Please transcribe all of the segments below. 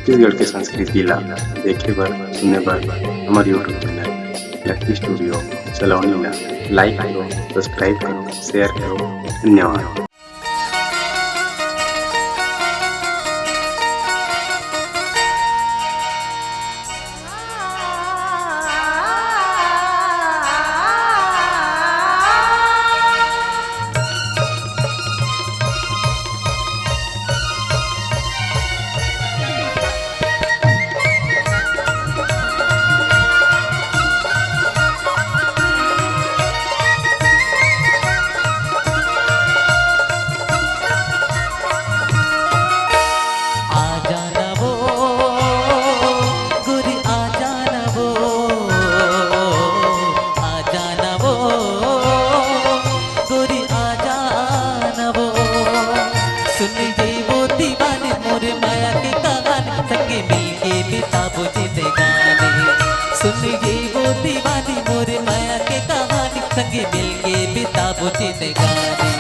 छत्तीसगढ़ के संस्कृति ला देखे बर सुने बर हमार यूट्यूब चैनल लकी स्टूडियो सलोनी ला लाइक करो, सब्सक्राइब करो, शेयर करो। धन्यवाद। संगे मिलके बिताबो जिंदगानी।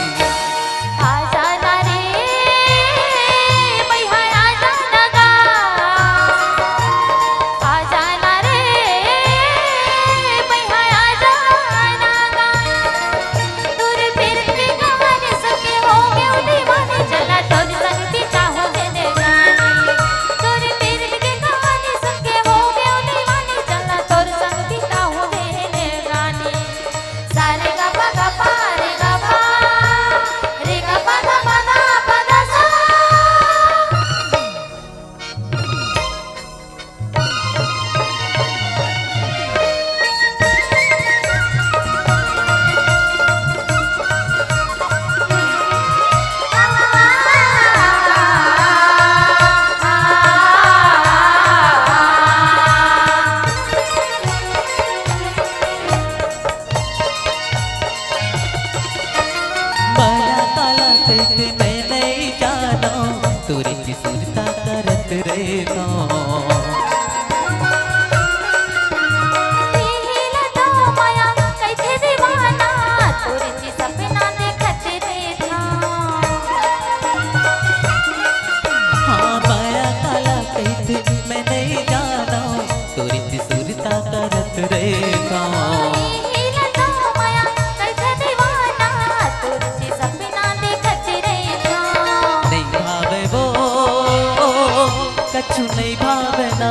कछु नहीं भावना,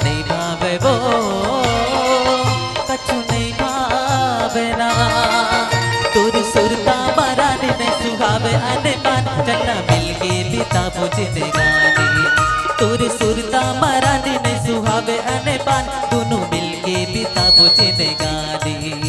नहीं भावे वो कछु नहीं भावना। तुर सुरता मराने नहीं सुहावे आने मान चलना मिलके बिताबो जिंदगानी। तुर सुरता मराने नहीं सुहावे आने मान दोनों मिलके बिताबो जिंदगानी।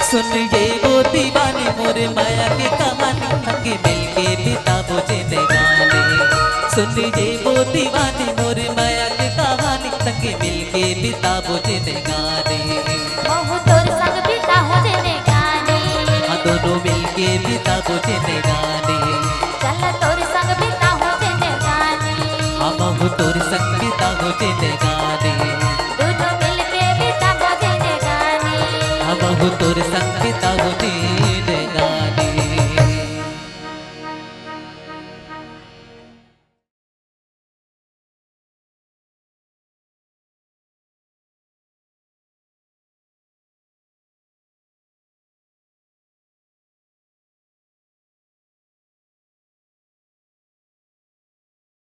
सुन ये वो दीवानी मोरे माया की कहानी संगे मिलके बिताबो जिंदगानी। सुन ये वो दीवानी मोरे माया की कहानी संगे मिलके बिताबो जिंदगानी। तोर संग बिता हो जिंदगानी हाँ दोनों मिलके बिताबो जिंदगानी चल तोर संग बिता हो जिंदगानी हम हो तोर संग बिताबो जिंदगानी दोनों मिलके बिता हो जिंदगानी हम हो तोर संग बिताबो जिंदगानी